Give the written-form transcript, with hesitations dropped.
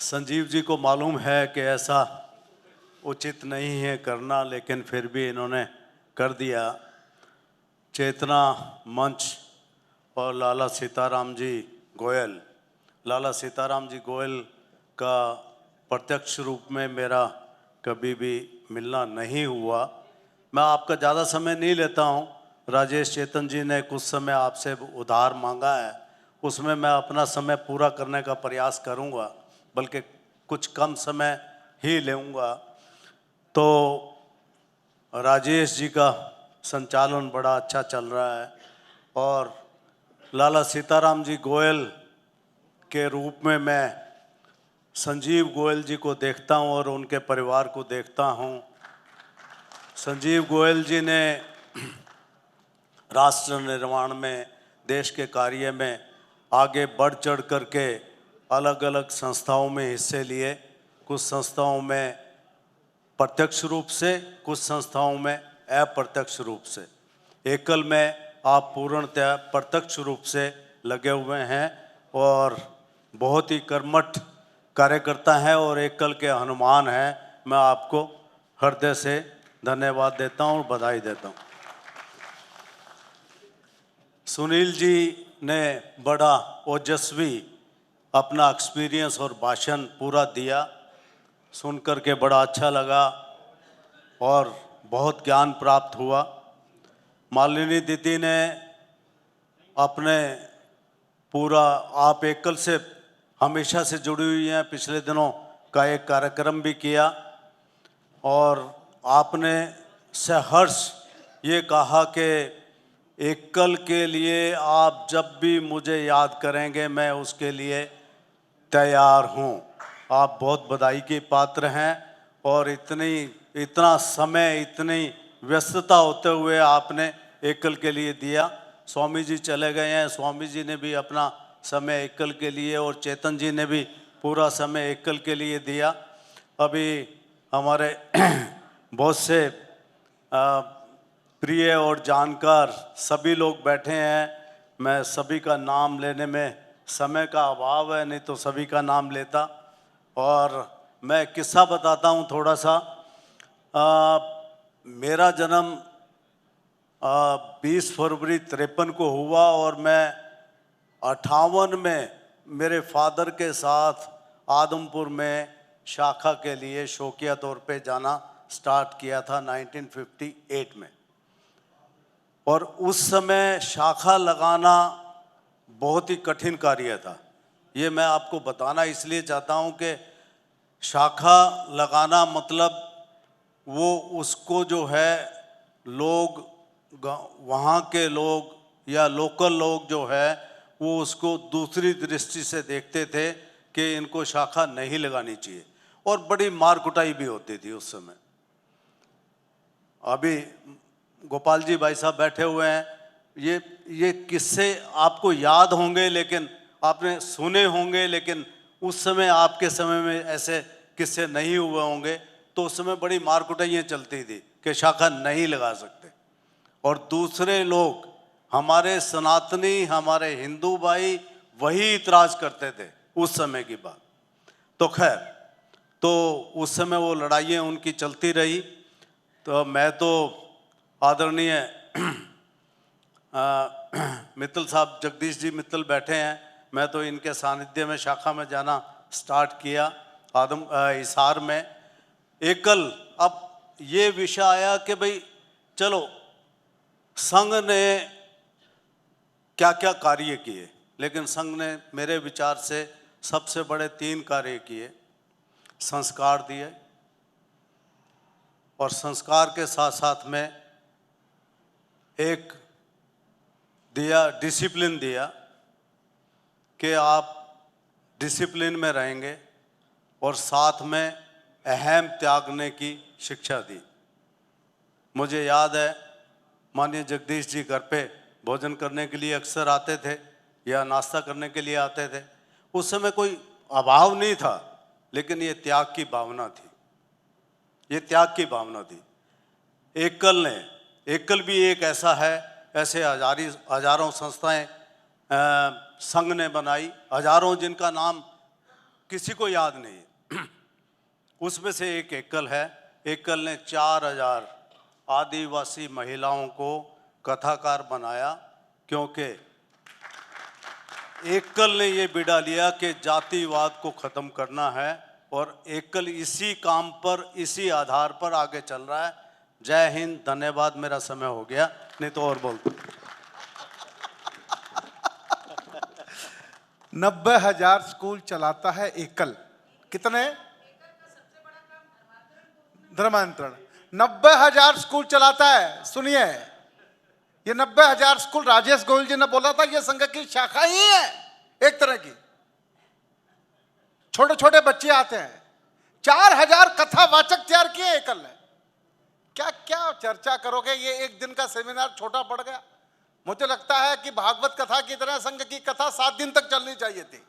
संजीव जी को मालूम है कि ऐसा उचित नहीं है करना, लेकिन फिर भी इन्होंने कर दिया। चेतना मंच और लाला सीताराम जी गोयल, लाला सीताराम जी गोयल का प्रत्यक्ष रूप में मेरा कभी भी मिलना नहीं हुआ। मैं आपका ज़्यादा समय नहीं लेता हूँ। राजेश चेतन जी ने कुछ समय आपसे उधार मांगा है, उसमें मैं अपना समय पूरा करने का प्रयास करूँगा, बल्कि कुछ कम समय ही लूँगा। तो राजेश जी का संचालन बड़ा अच्छा चल रहा है और लाला सीताराम जी गोयल के रूप में मैं संजीव गोयल जी को देखता हूं और उनके परिवार को देखता हूं। संजीव गोयल जी ने राष्ट्र निर्माण में, देश के कार्य में आगे बढ़ चढ़ करके अलग अलग संस्थाओं में हिस्से लिए। कुछ संस्थाओं में प्रत्यक्ष रूप से, कुछ संस्थाओं में अप्रत्यक्ष रूप से। एकल में आप पूर्णतः प्रत्यक्ष रूप से लगे हुए हैं और बहुत ही कर्मठ कार्यकर्ता हैं और एकल के हनुमान हैं। मैं आपको हृदय से धन्यवाद देता हूं और बधाई देता हूं। सुनील जी ने बड़ा ओजस्वी अपना एक्सपीरियंस और भाषण पूरा दिया, सुनकर के बड़ा अच्छा लगा और बहुत ज्ञान प्राप्त हुआ। मालिनी दीदी ने अपने पूरा, आप एकल से हमेशा से जुड़ी हुई हैं, पिछले दिनों का एक कार्यक्रम भी किया और आपने सहर्ष ये कहा कि एकल के लिए आप जब भी मुझे याद करेंगे मैं उसके लिए तैयार हूँ। आप बहुत बधाई के पात्र हैं और इतना समय, इतनी व्यस्तता होते हुए आपने एकल के लिए दिया। स्वामी जी चले गए हैं, स्वामी जी ने भी अपना समय एकल के लिए और चेतन जी ने भी पूरा समय एकल के लिए दिया। अभी हमारे बहुत से प्रिय और जानकार सभी लोग बैठे हैं। मैं सभी का नाम लेने में, समय का अभाव है, नहीं तो सभी का नाम लेता। और मैं किस्सा बताता हूँ थोड़ा सा। मेरा जन्म 20 फरवरी 53 को हुआ और मैं 58 में मेरे फादर के साथ आदमपुर में शाखा के लिए शौकिया तौर पे जाना स्टार्ट किया था 1958 में। और उस समय शाखा लगाना बहुत ही कठिन कार्य था। ये मैं आपको बताना इसलिए चाहता हूँ कि शाखा लगाना मतलब वो उसको जो है लोग, वहाँ के लोग या लोकल लोग जो है वो उसको दूसरी दृष्टि से देखते थे कि इनको शाखा नहीं लगानी चाहिए और बड़ी मार कुटाई भी होती थी उस समय। अभी गोपाल जी भाई साहब बैठे हुए हैं, ये किस्से आपको याद होंगे, लेकिन आपने सुने होंगे, लेकिन उस समय आपके समय में ऐसे किस्से नहीं हुए होंगे। तो उस समय बड़ी मार कुटाइयाँ चलती थी कि शाखा नहीं लगा सकते और दूसरे लोग, हमारे सनातनी, हमारे हिंदू भाई वही इतराज करते थे उस समय की बात। तो खैर, तो उस समय वो लड़ाइयाँ उनकी चलती रही। तो मैं तो आदरणीय मित्तल साहब, जगदीश जी मित्तल बैठे हैं, मैं तो इनके सानिध्य में शाखा में जाना स्टार्ट किया हिसार में। एकल, अब ये विषय आया कि भाई चलो संघ ने क्या क्या कार्य किए, लेकिन संघ ने मेरे विचार से सबसे बड़े 3 कार्य किए। संस्कार दिए और संस्कार के साथ साथ में एक दिया, डिसिप्लिन दिया कि आप डिसिप्लिन में रहेंगे और साथ में अहम त्यागने की शिक्षा दी। मुझे याद है माननीय जगदीश जी घर पे भोजन करने के लिए अक्सर आते थे या नाश्ता करने के लिए आते थे। उस समय कोई अभाव नहीं था, लेकिन ये त्याग की भावना थी, ये त्याग की भावना थी। एकल भी एक ऐसा है, ऐसे हजारों संस्थाएं संघ ने बनाई, हजारों जिनका नाम किसी को याद नहीं। उसमें से एक एकल है। एकल ने 4000 आदिवासी महिलाओं को कथाकार बनाया, क्योंकि एकल ने ये बिड़ा लिया कि जातिवाद को खत्म करना है, और एकल इसी काम पर, इसी आधार पर आगे चल रहा है। जय हिंद, धन्यवाद। मेरा समय हो गया, नहीं तो और बोलता। 90,000 स्कूल चलाता है एकल। कितने? धर्मांतरण। 90,000 स्कूल चलाता है। सुनिए, ये 90,000 स्कूल राजेश गोयल जी ने बोला था, ये संघ की शाखा ही है एक तरह की। छोटे छोटे बच्चे आते हैं। 4,000 कथावाचक तैयार किए एकल ने। क्या क्या चर्चा करोगे? ये एक दिन का सेमिनार छोटा पड़ गया। मुझे लगता है कि भागवत कथा की तरह संघ की कथा 7 दिन तक चलनी चाहिए थी।